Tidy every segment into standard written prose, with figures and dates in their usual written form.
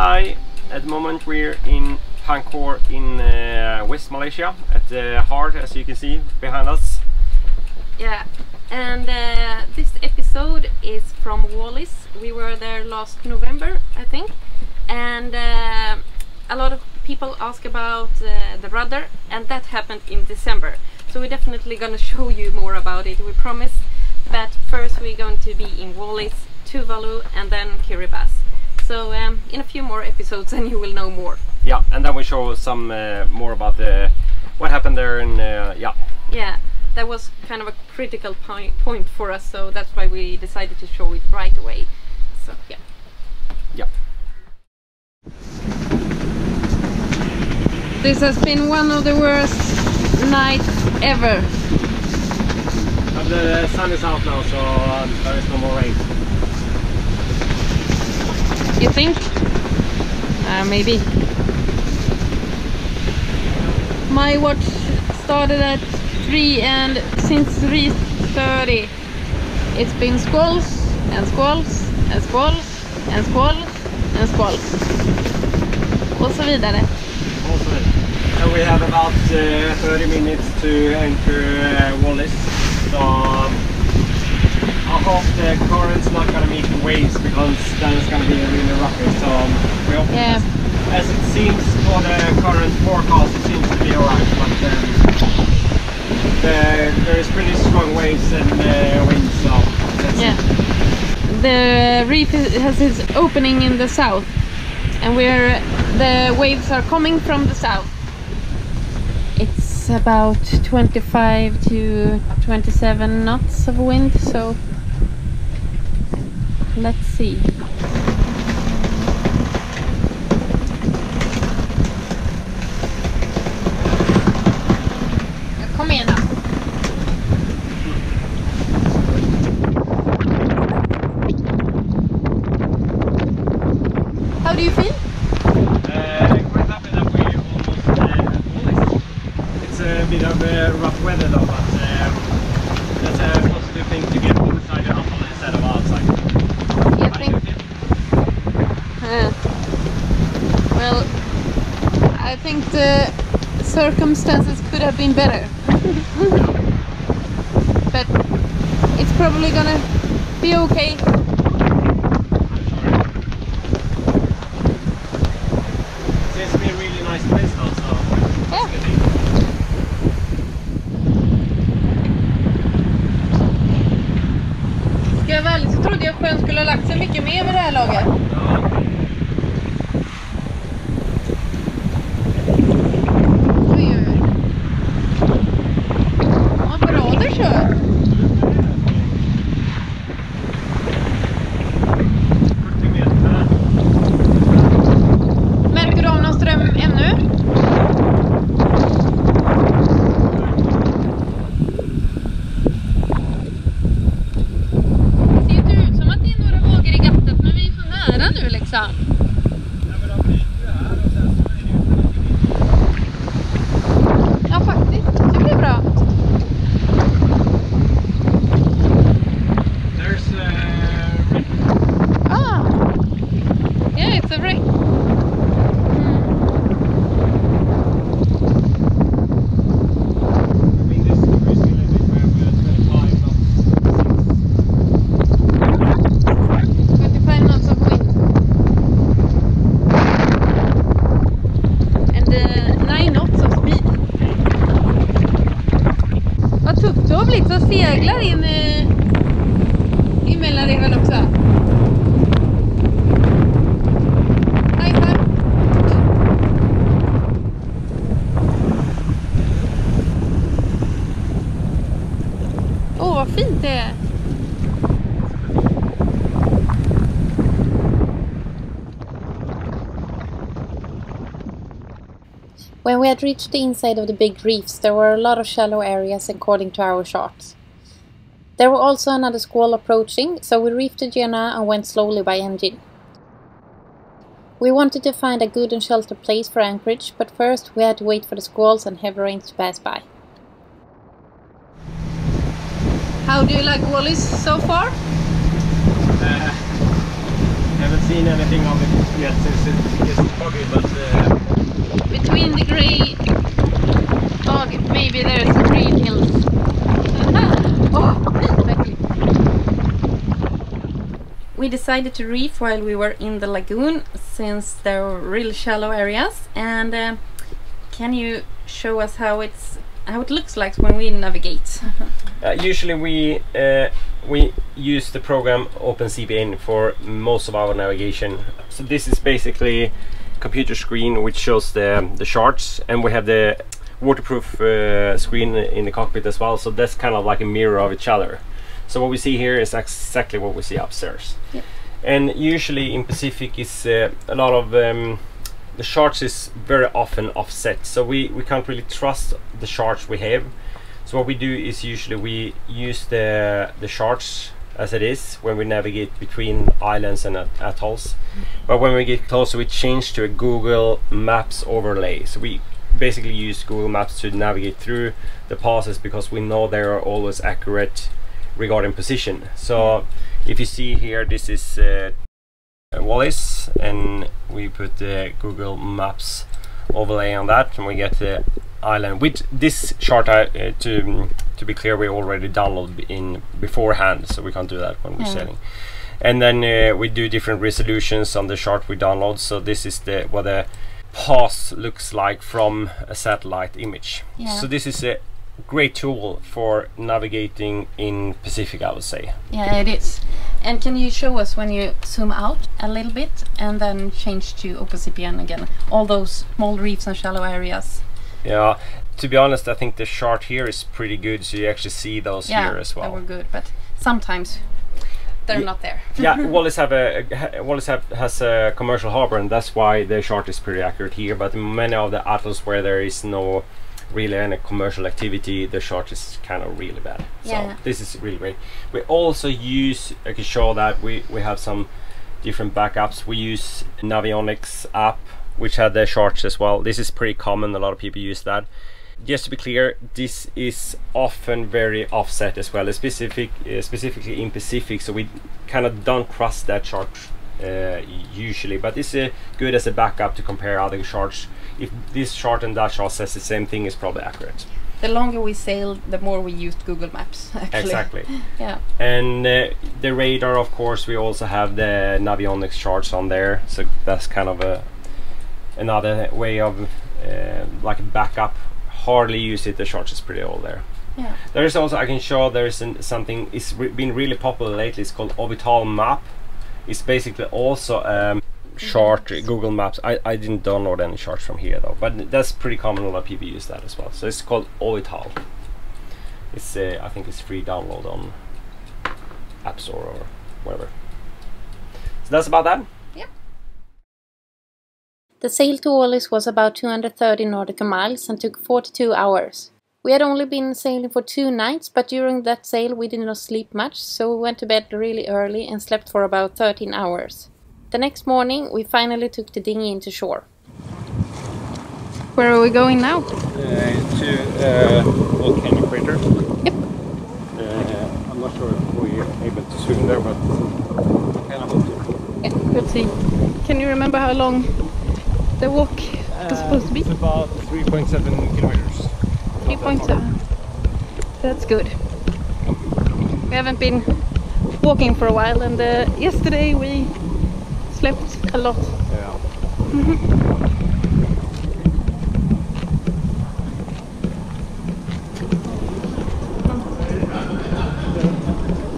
Hi, at the moment we're in Pangkor in West Malaysia, at the heart, as you can see behind us. Yeah, and this episode is from Wallis. We were there last November, I think, and a lot of people ask about the rudder, and that happened in December. So we're definitely gonna show you more about it, we promise. But first we're going to be in Wallis, Tuvalu, and then Kiribati. So in a few more episodes and you will know more. Yeah, and then we show some more about what happened there, and yeah. Yeah, that was kind of a critical point for us, so that's why we decided to show it right away. So yeah. Yeah. This has been one of the worst nights ever. But the sun is out now, so there is no more rain. You think? Maybe. My watch started at 3, and since 3:30 it's been squalls and squalls and squalls and squalls and squalls. Och så vidare. And we have about 30 minutes to enter Wallis. So I hope the current's not gonna meet the waves, because then it's gonna be really roughy. So we hope, as it seems for the current forecast, it seems to be alright. But there is pretty strong waves and winds. So the reef has its opening in the south, and the waves are coming from the south. It's about 25 to 27 knots of wind, so let's see. Kom igen då. How do you feel? Quite happy that we almost Wallis. It's a bit of rough weather though, but that's a positive thing to get inside the hummel instead of outside. You think? Well, I think the circumstances could have been better. But it's probably gonna be okay. Seems to be a really nice place though, so Yeah. Ska jag väl, så trodde jag sjön skulle ha lagt sig mycket mer vid det här laget. Ja. Oj, oj, oj. Vad bra du kör. Märker du av någon ström ännu? Det ser inte ut som att det är några vågor i gattet, men vi är så nära nu liksom. Ja, faktiskt. Det blir bra. There's wreck. Ah! Yeah, it's a wreck. I mean, this is the risk a little bit. We have 25 knots. 25 knots of wind. And 9 knots of speed. Vad tufft du har blivit, så seglar in i mellanreven också. High five. Åh, vad fint det är. When we had reached the inside of the big reefs, there were a lot of shallow areas according to our charts. There were also another squall approaching, so we reefed the Gianna and went slowly by engine. We wanted to find a good and sheltered place for anchorage, but first we had to wait for the squalls and heavy rains to pass by. How do you like Wallis so far? Haven't seen anything of it yet since it is foggy, but between the grey fog, maybe there's green hills. We decided to reef while we were in the lagoon, since there were really shallow areas. And can you show us how it looks like when we navigate? usually we use the program OpenCBN for most of our navigation. So this is basically a computer screen which shows the charts, and we have the waterproof screen in the cockpit as well, so that's kind of like a mirror of each other. So what we see here is exactly what we see upstairs. Yep. And usually in Pacific is a lot of the charts is very often offset, so we can't really trust the charts we have. So what we do is usually we use the charts as it is when we navigate between islands and atolls. But when we get closer, we change to a Google Maps overlay. So we basically use Google Maps to navigate through the passes, because we know they are always accurate regarding position. So if you see here, this is Wallis, and we put the Google Maps overlay on that, and we get the island. With this chart, to be clear, we already downloaded in beforehand, so we can't do that when we're sailing. And then we do different resolutions on the chart we download. So this is what the pass looks like from a satellite image. So this is a great tool for navigating in Pacific, I would say. Yeah, it is. And can you show us when you zoom out a little bit and then change to OpenCBN again, all those small reefs and shallow areas? Yeah, to be honest, I think the chart here is pretty good, so you actually see those here as well. Yeah, they were good, but sometimes they're not there. Yeah, Wallis has a commercial harbor, and that's why the chart is pretty accurate here. But in many of the atolls where there is no really any commercial activity, the chart is kind of really bad. So this is really great. We also use, I can show that we have some different backups. We use Navionics app, which had the charts as well. This is pretty common, a lot of people use that. Just to be clear, this is often very offset as well, specifically in Pacific, so we kind of don't trust that chart usually, but this is good as a backup to compare other charts. If this chart and that chart says the same thing, is probably accurate. The longer we sailed, the more we used Google Maps, actually. Exactly. Yeah. And the radar, of course, we also have the Navionics charts on there, so that's kind of another way of like a backup. Hardly use it, the charts is pretty old there. Yeah. There is also, I can show there is something, it's been really popular lately, it's called Orbital Map. It's basically also chart Google Maps. I didn't download any charts from here though, but that's pretty common, a lot of people use that as well. So it's called Orbital. It's I think it's free download on App Store or whatever. So that's about that. Yeah. The sail to Wallis was about 230 nautical miles and took 42 hours. We had only been sailing for 2 nights, but during that sail we did not sleep much, so we went to bed really early and slept for about 13 hours. The next morning we finally took the dinghy into shore. Where are we going now? To volcanic crater. Yep. I'm not sure if we're able to swim there, but kind of hope to. Yeah, we'll see. Can you remember how long the walk was supposed to be? It's about 3.7 kilometers. 3.7. That's good. We haven't been walking for a while, and yesterday we slept a lot. Yeah.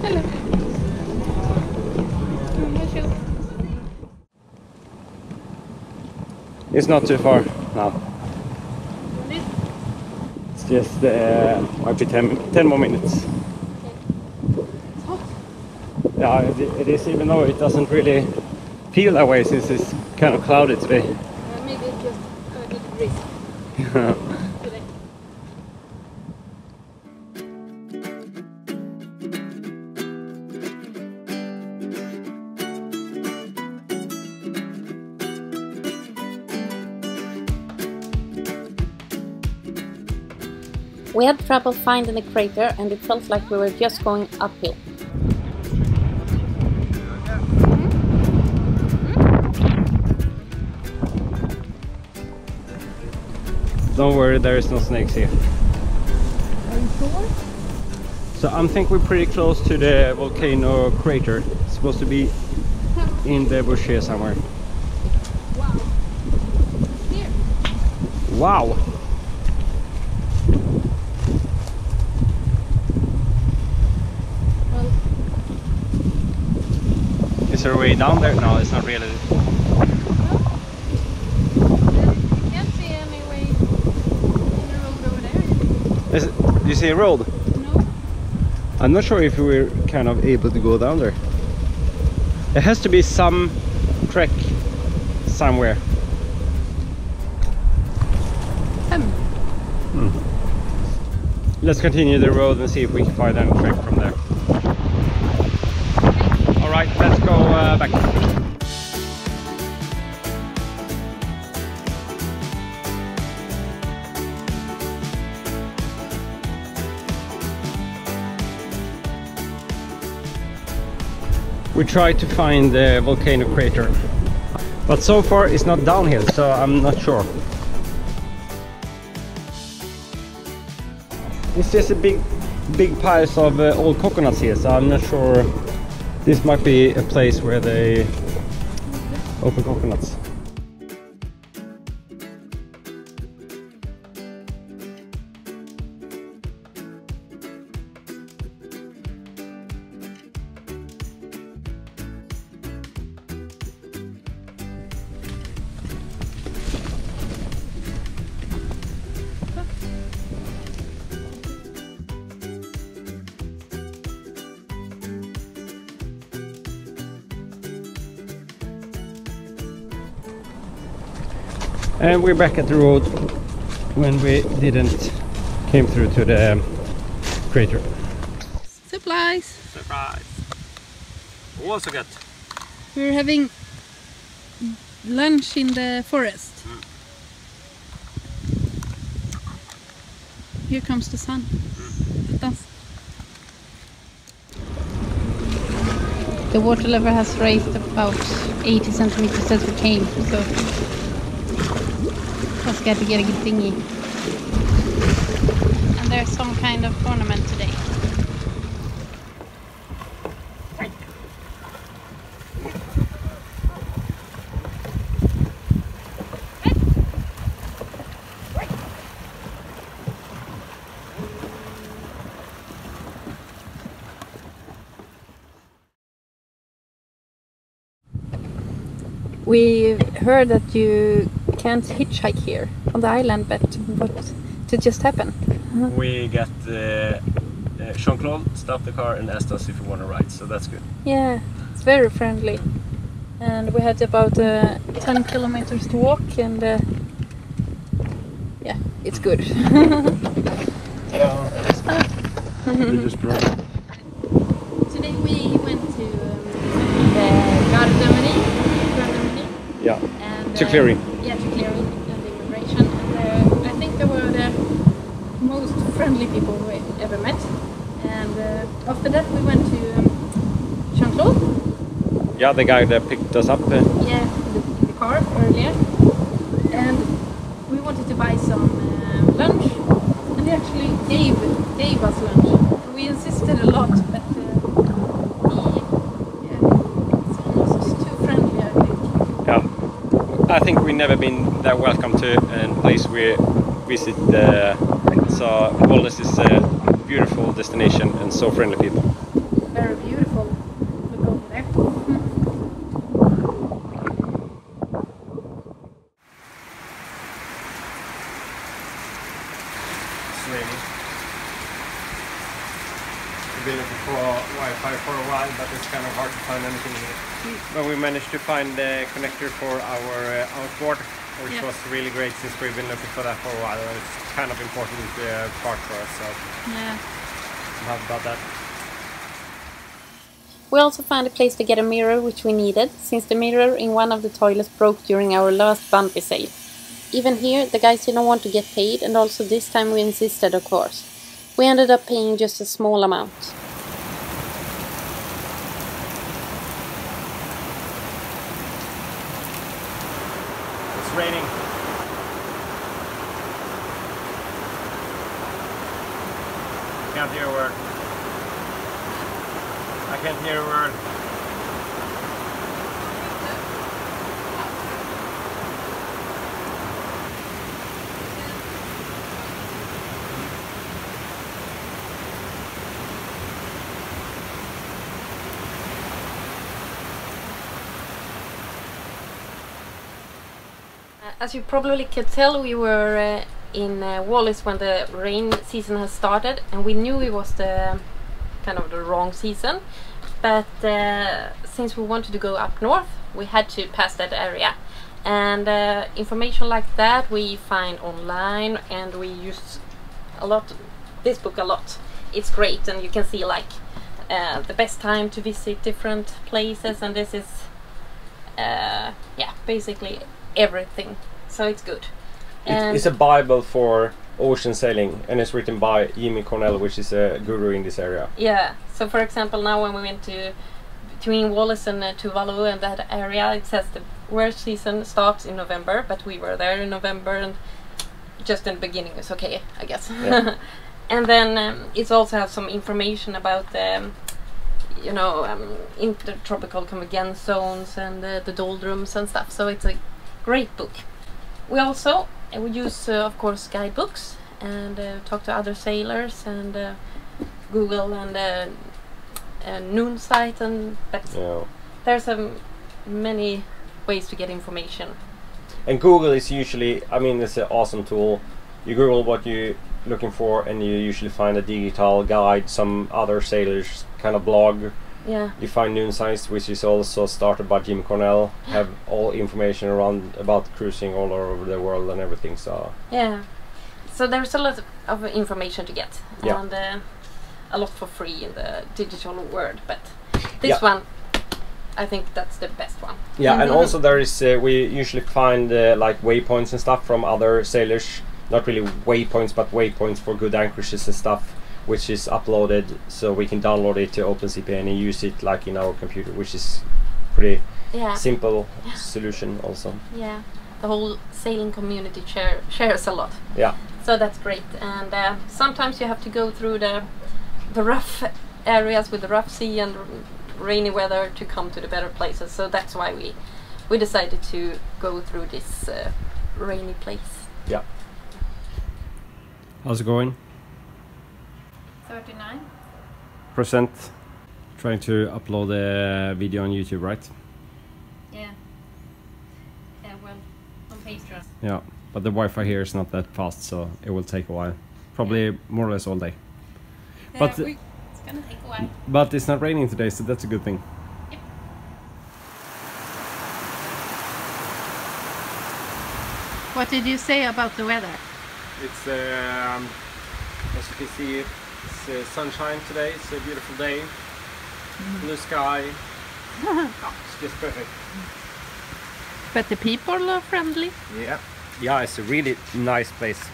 Hello. It's not too far now. It's just might be 10 more minutes. It's hot. Yeah, it is, even though it doesn't really feel that way since it's kind of cloudy today. Maybe it's just 30 degrees today. We had trouble finding the crater and it felt like we were just going uphill. Don't worry, there is no snakes here. Are you sure? So I think we're pretty close to the volcano crater. It's supposed to be in the bush here somewhere. Wow. Here. Wow! Well, Is there a way down there? No, it's not really. I can't see any way in the road over there. Do you see a road? No. I'm not sure if we're kind of able to go down there. There has to be some trek somewhere. Let's continue the road and see if we can find any trek from there. Alright, let's go back. We tried to find the volcano crater, but so far it's not downhill, so I'm not sure. It's just a big piles of old coconuts here, so I'm not sure. This might be a place where they open coconuts. And we're back at the road when we didn't came through to the crater. Supplies. Surprise! Also got. We're having lunch in the forest. Here comes the sun. The water level has raised about 80 centimeters since we came, so let's get to get a good thingy. And there's some kind of ornament today. We heard that you can't hitchhike here on the island, but what did just happen? We got Jean-Claude stopped the car and asked us if we want to ride, so that's good. Yeah, it's very friendly. And we had about 10 kilometers to walk, and yeah, it's good. We just drove. Today we went to the Garden. Yeah, And, to clearing. Yeah, to clearing and immigration. And I think they were the most friendly people we ever met. And after that we went to Jean-Claude. Yeah, the guy that picked us up. Yeah, in the car earlier. And we wanted to buy some lunch. And he actually gave us lunch. We insisted a lot, but I think we've never been that welcome to a place we visit. So Wallis is a beautiful destination and so friendly people. Very beautiful. Look over there. It's raining. We've been looking for Wi-Fi for a while, but it's kind of hard to find anything here. But we managed to find the connector for our outboard, which was really great since we've been looking for that for a while. And it's kind of important part for us, so Yeah. I'm happy about that. We also found a place to get a mirror, which we needed, since the mirror in one of the toilets broke during our last bumpy sail. Even here, the guys didn't want to get paid, and also this time we insisted, of course. We ended up paying just a small amount. It's raining. can't hear a word. I can't hear a word. As you probably could tell, we were in Wallis when the rain season has started, and we knew it was the kind of the wrong season, but since we wanted to go up north, we had to pass that area, and information like that we find online, and we use this book a lot. It's great, and you can see like the best time to visit different places, and this is yeah, basically everything, so it's good. It's a Bible for ocean sailing, and it's written by Jimmy Cornell, which is a guru in this area. Yeah, so for example, now when we went to between Wallis and Tuvalu and that area, it says the worst season starts in November, but we were there in November, and just in the beginning is okay, I guess. Yeah. And then it also has some information about you know, Intertropical Convergence Zones and the doldrums and stuff, so it's a great book. We also we use of course guidebooks, and talk to other sailors, and Google and Noon site, and there's many ways to get information. And Google is usually, I mean, it's an awesome tool. You Google what you're looking for, and you usually find a digital guide, some other sailors kind of blog. Yeah. You find Noon Science, which is also started by Jim Cornell, have all information around about cruising all over the world and everything. So yeah, so there's a lot of information to get, yeah, and a lot for free in the digital world. But this one, I think that's the best one. Yeah, and also there is we usually find like waypoints and stuff from other sailors. Not really waypoints, but waypoints for good anchorages and stuff, which is uploaded, so we can download it to OpenCPN and use it like in our computer, which is pretty simple solution also. Yeah, the whole sailing community shares a lot. Yeah. So that's great, and sometimes you have to go through the rough areas with the rough sea and rainy weather to come to the better places. So that's why we decided to go through this rainy place. Yeah. How's it going? 39%. Trying to upload a video on YouTube, right? Yeah. Yeah, well, on Patreon. Yeah, but the Wi-Fi here is not that fast, so it will take a while. Probably more or less all day. But it's gonna take a while. But it's not raining today, so that's a good thing. Yep. What did you say about the weather? It's as you can see, it's sunshine today. It's a beautiful day, blue sky. It's just perfect. But the people are friendly. Yeah, it's a really nice place.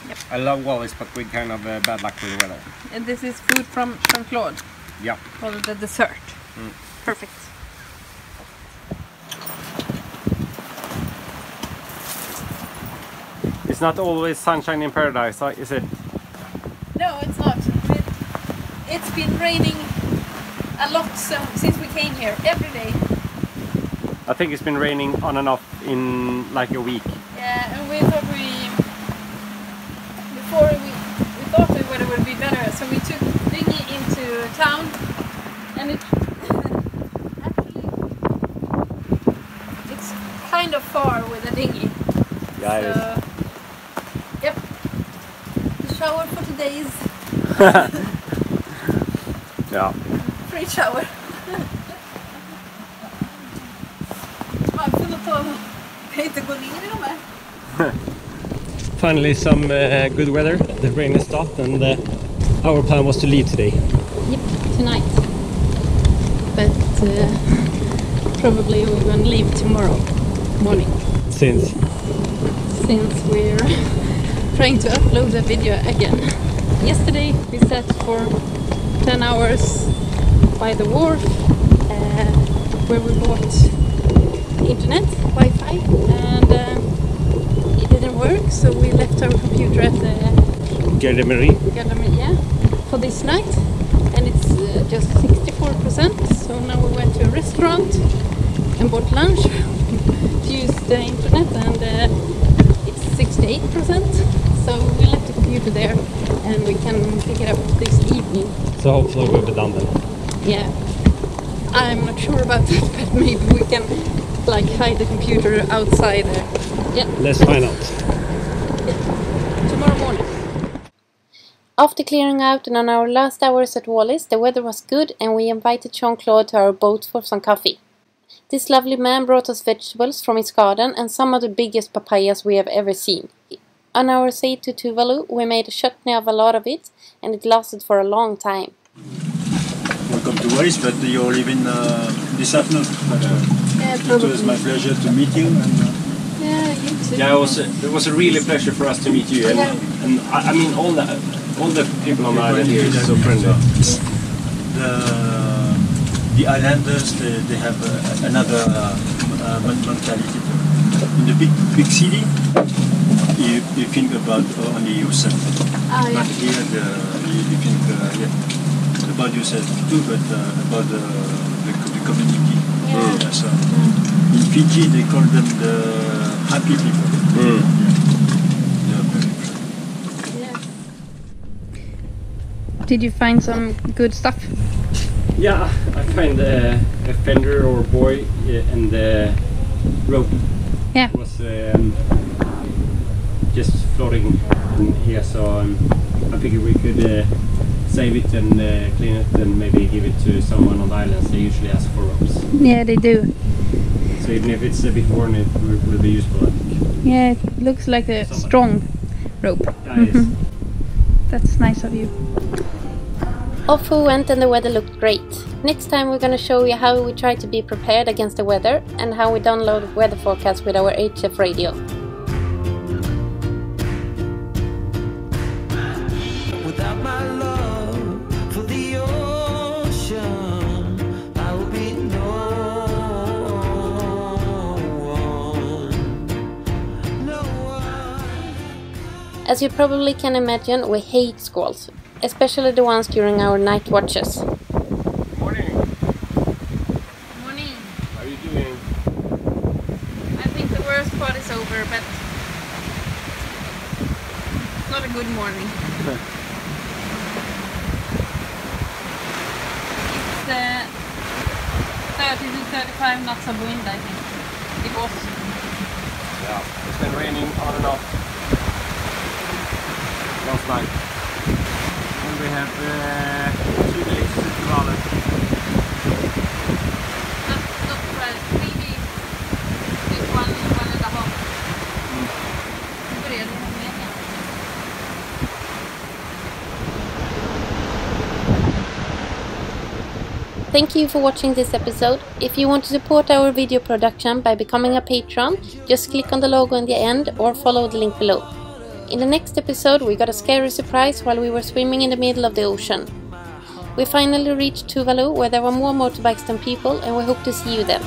Yep. I love Wallis, but with kind of bad luck with the weather. And this is food from Claude. Yeah. For the dessert. Perfect. It's not always sunshine in paradise, is it? No, it's not. It's been raining a lot since we came here, every day. I think it's been raining on and off in like a week. Yeah, and we thought we thought the weather would be better, so we took dinghy into town, and it actually it's kind of far with a dinghy. Yeah, it is. Yep. The shower for today's. Yeah. Free shower. Man får nog ta inte gå ner i de här. Finally some good weather. The rain has stopped, and our plan was to leave today. Yep, tonight. But probably we're going to leave tomorrow morning. Since We're trying to upload a video again. Yesterday we sat for 10 hours by the wharf where we bought internet, Wi-Fi, and it didn't work, so we left our computer at the Gardemerie. Yeah, for this night, and it's just 64%. So now we went to a restaurant and bought lunch, used the internet, and it's 68%. So we left the computer there, and we can pick it up this evening. So hopefully we'll be done then. Yeah, I'm not sure about that, but maybe we can like hide the computer outside there. Yeah. Let's find out. Yeah. Tomorrow morning. After clearing out and on our last hours at Wallis, the weather was good and we invited Jean-Claude to our boat for some coffee. This lovely man brought us vegetables from his garden and some of the biggest papayas we have ever seen. On our stay to Tuvalu, we made a chutney of a lot of it, and it lasted for a long time. Welcome to Wallis, but you're leaving this afternoon. Yeah, it was my pleasure to meet you. And, yeah, you too. Yeah, it was a really pleasure for us to meet you, and, I mean all the people on the island here is so friendly. The islanders, they have another mentality. In the big city, you think about only yourself. Yeah. But here, you think about yourself too, but about the community. Yeah. So in Fiji, they call them the happy people. Yeah, very friendly. Yeah. Did you find some good stuff? Yeah, I find a fender or buoy and the rope. Yeah. Was just floating in here, so I figured we could save it and clean it and maybe give it to someone on the islands. They usually ask for ropes. Yeah, they do. So even if it's a bit worn, it will be useful, I think. Yeah, it looks like a strong rope. Yeah, it is. That's nice of you. Off we went and the weather looked great. Next time we're going to show you how we try to be prepared against the weather and how we download weather forecasts with our HF radio. Without my love for the ocean, I will be no one. As you probably can imagine, we hate squalls, especially the ones during our night watches. Morning. Morning. How are you doing? I think the worst part is over, but it's not a good morning. It's 30 to 35 knots of wind, I think. It was. Yeah, it's been raining on and off last night. And we have 2 days to Tuvalu. Not right. Maybe it's one and a half. Thank you for watching this episode. If you want to support our video production by becoming a patron, just click on the logo in the end or follow the link below. In the next episode we got a scary surprise while we were swimming in the middle of the ocean. We finally reached Tuvalu, where there were more motorbikes than people, and we hope to see you then.